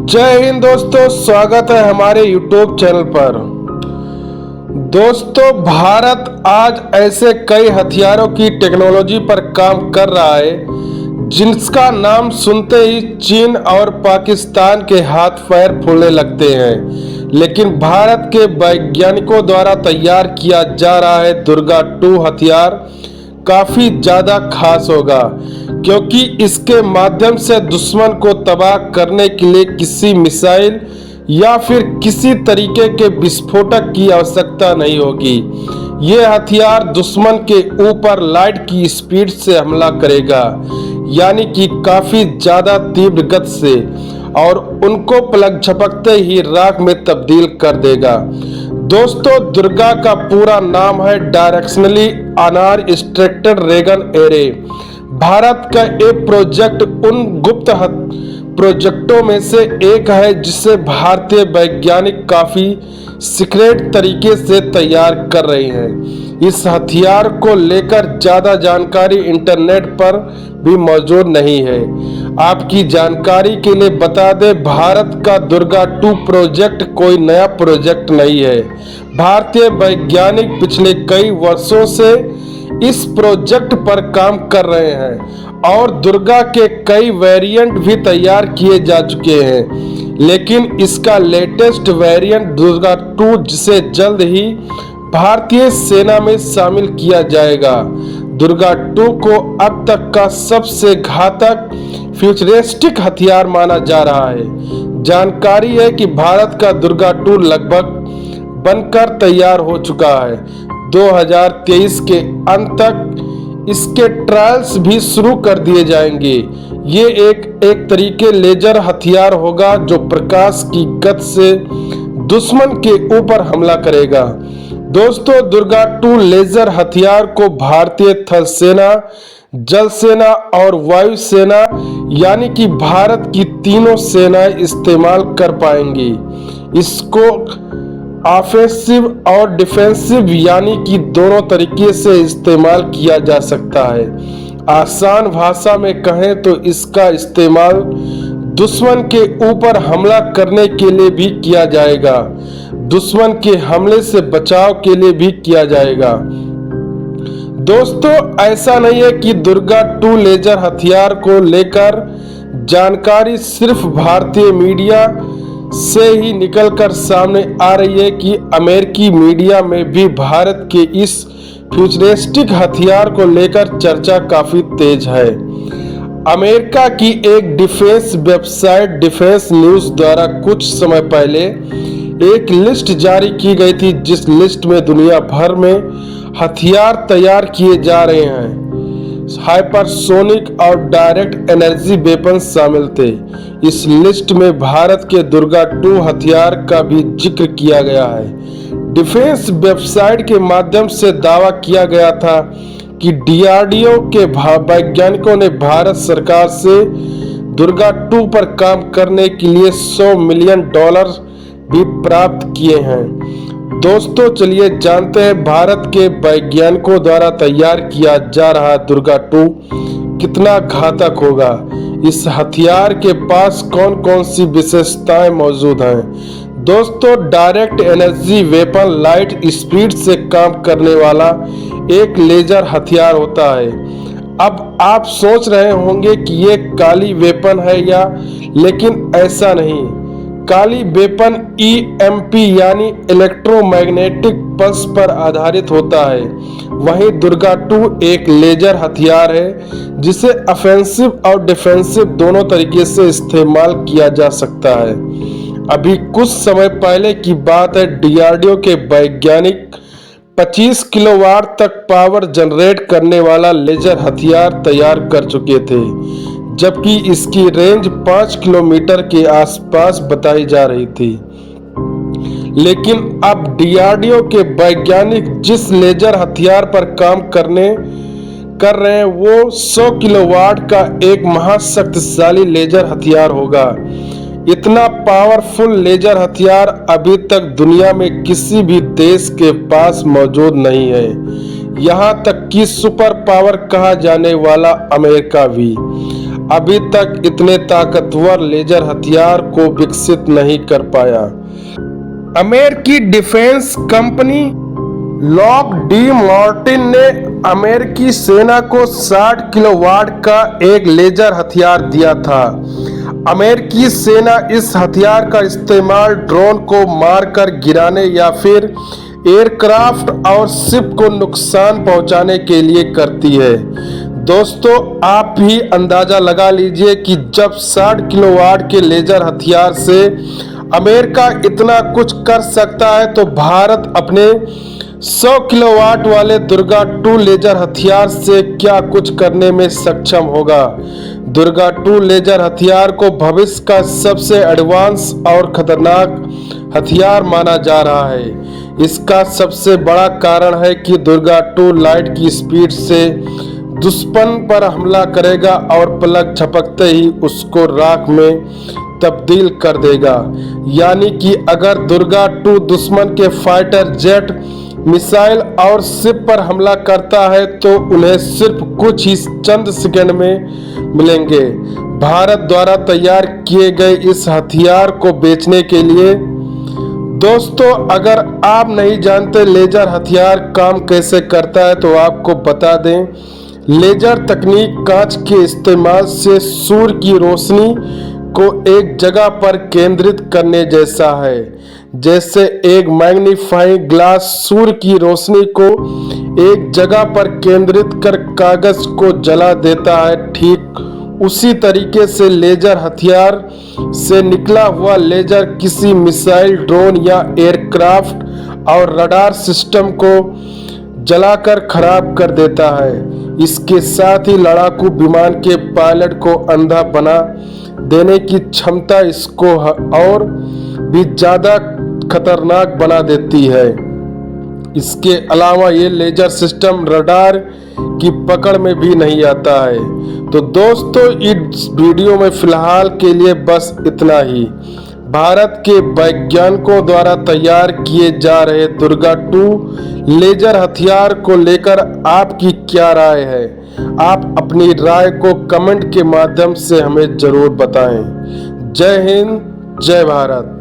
जय हिंद दोस्तों, स्वागत है हमारे YouTube चैनल पर। दोस्तों, भारत आज ऐसे कई हथियारों की टेक्नोलॉजी पर काम कर रहा है जिसका नाम सुनते ही चीन और पाकिस्तान के हाथ पैर फूलने लगते हैं। लेकिन भारत के वैज्ञानिकों द्वारा तैयार किया जा रहा है दुर्गा 2 हथियार काफी ज्यादा खास होगा, क्योंकि इसके माध्यम से दुश्मन को तबाह करने के लिए किसी मिसाइल या फिर किसी तरीके के विस्फोटक की आवश्यकता नहीं होगी। ये हथियार दुश्मन के ऊपर लाइट की स्पीड से हमला करेगा, यानी कि काफी ज्यादा तीव्र गति से, और उनको पलक झपकते ही राख में तब्दील कर देगा। दोस्तों, दुर्गा का पूरा नाम है directionally unrestricted ray gun array. Bharat का ये प्रोजेक्ट उन गुप्त प्रोजेक्टों में से एक है जिसे भारतीय वैज्ञानिक काफी सीक्रेट तरीके से तैयार कर रहे हैं। इस हथियार को लेकर ज्यादा जानकारी इंटरनेट पर भी मौजूद नहीं है। आपकी जानकारी के लिए बता दें, भारत का दुर्गा 2 प्रोजेक्ट कोई नया प्रोजेक्ट नहीं है। भारतीय वैज्ञानिक पिछले कई वर्षों से इस प्रोजेक्ट पर काम कर रहे हैं और दुर्गा के कई वेरिएंट भी तैयार किए जा चुके हैं। लेकिन इसका लेटेस्ट वेरिएंट दुर्गा 2, जिसे जल्द ही भारतीय सेना में शामिल किया जाएगा, दुर्गा 2 को अब तक का सबसे घातक फ्यूचरिस्टिक हथियार माना जा रहा है। जानकारी है कि भारत का दुर्गा 2 लगभग बनकर तैयार हो चुका है। 2023 के अंत तक इसके ट्रायल्स भी शुरू कर दिए जाएंगे। ये एक तरीके लेजर हथियार होगा जो प्रकाश की गति से दुश्मन के ऊपर हमला करेगा। दोस्तों, दुर्गा 2 लेजर हथियार को भारतीय थल सेना, जल सेना और वायु सेना, यानी कि भारत की तीनों सेनाएं इस्तेमाल कर पाएंगी। इसको ऑफेंसिव और डिफेंसिव, यानी कि दोनों तरीके से इस्तेमाल किया जा सकता है। आसान भाषा में कहें तो इसका इस्तेमाल दुश्मन के ऊपर हमला करने के लिए भी किया जाएगा, दुश्मन के हमले से बचाव के लिए भी किया जाएगा। दोस्तों, ऐसा नहीं है कि दुर्गा 2 लेजर हथियार को लेकर जानकारी सिर्फ भारतीय मीडिया से ही निकलकर सामने आ रही है कि अमेरिकी मीडिया में भी भारत के इस फ्यूचरिस्टिक हथियार को लेकर चर्चा काफी तेज है। अमेरिका की एक डिफेंस वेबसाइट डिफेंस न्यूज द्वारा कुछ समय पहले एक लिस्ट जारी की गई थी, जिस लिस्ट में दुनिया भर में हथियार तैयार किए जा रहे हैं। हाइपरसोनिक और डायरेक्ट एनर्जी वेपन शामिल थे। इस लिस्ट में भारत के दुर्गा 2 हथियार का भी जिक्र किया गया है। डिफेंस वेबसाइट के माध्यम से दावा किया गया था कि DRDO के वैज्ञानिकों ने भारत सरकार से दुर्गा 2 पर काम करने के लिए $100 मिलियन भी प्राप्त किए हैं। दोस्तों, चलिए जानते हैं भारत के वैज्ञानिकों द्वारा तैयार किया जा रहा दुर्गा 2 कितना घातक होगा। इस हथियार के पास कौन कौन सी विशेषताएं मौजूद हैं। दोस्तों, direct energy weapon light speed से काम करने वाला एक लेजर हथियार होता है। अब आप सोच रहे होंगे कि ये काली वेपन है या, लेकिन ऐसा नहीं। काली वेपन EMP यानी इलेक्ट्रोमैग्नेटिक पल्स पर आधारित होता है। वहीं दुर्गा 2 एक लेजर हथियार है जिसे ऑफेंसिव और डिफेंसिव दोनों तरीके से इस्तेमाल किया जा सकता है। अभी कुछ समय पहले की बात है, DRDO के वैज्ञानिक 25 किलोवाट तक पावर जनरेट करने वाला लेजर हथियार तैयार कर चुके थे, जबकि इसकी रेंज 5 किलोमीटर के आसपास बताई जा रही थी। लेकिन अब DRDO के वैज्ञानिक जिस लेजर हथियार पर काम कर रहे हैं वो 100 किलोवाट का एक महाशक्तिशाली लेजर हथियार होगा। इतना पावरफुल लेजर हथियार अभी तक दुनिया में किसी भी देश के पास मौजूद नहीं है, यहाँ तक कि सुपर पावर कहा जाने वाला अमेरिका भी। अभी तक इतने ताकतवर लेजर हथियार को विकसित नहीं कर पाया। अमेरिकी डिफेंस कंपनी लॉकहीड मार्टिन ने अमेरिकी सेना को 60 किलोवाट का एक लेजर हथियार दिया था। अमेरिकी सेना इस हथियार का इस्तेमाल ड्रोन को मारकर गिराने या फिर एयरक्राफ्ट और शिप को नुकसान पहुंचाने के लिए करती है। दोस्तों, आप भी अंदाजा लगा लीजिए कि जब 60 किलोवाट के लेजर हथियार से अमेरिका इतना कुछ कर सकता है तो भारत अपने 100 किलोवाट वाले दुर्गा 2 लेजर हथियार से क्या कुछ करने में सक्षम होगा। दुर्गा 2 लेजर हथियार को भविष्य का सबसे एडवांस और खतरनाक हथियार माना जा रहा है। इसका सबसे बड़ा कारण है कि दुर्गा 2 लाइट की स्पीड से दुश्मन पर हमला करेगा और पलक झपकते ही उसको राख में तब्दील कर देगा। यानी कि अगर दुर्गा 2 दुश्मन के फाइटर जेट, मिसाइल और शिप पर हमला करता है तो उन्हें सिर्फ कुछ ही चंद सेकंड में मिलेंगे। भारत द्वारा तैयार किए गए इस हथियार को बेचने के लिए दोस्तों, अगर आप नहीं जानते लेजर हथियार काम कैसे करता है तो आपको बता दें। लेजर तकनीक कांच के इस्तेमाल से सूर्य की रोशनी को एक जगह पर केंद्रित करने जैसा है। जैसे एक मैग्नीफाइंग ग्लास सूर्य की रोशनी को एक जगह पर केंद्रित कर कागज को जला देता है, ठीक उसी तरीके से लेजर हथियार से निकला हुआ लेजर किसी मिसाइल, ड्रोन या एयरक्राफ्ट और रडार सिस्टम को जलाकर खराब कर देता है। इसके साथ ही लड़ाकू विमान के पायलट को अंधा बना देने की क्षमता इसको और भी ज्यादा खतरनाक बना देती है। इसके अलावा ये लेजर सिस्टम रडार की पकड़ में भी नहीं आता है। तो दोस्तों, इस वीडियो में फिलहाल के लिए बस इतना ही। भारत के वैज्ञानिकों द्वारा तैयार किए जा रहे दुर्गा 2 लेजर हथियार को लेकर आपकी क्या राय है? आप अपनी राय को कमेंट के माध्यम से हमें जरूर बताएं। जय हिंद, जय भारत।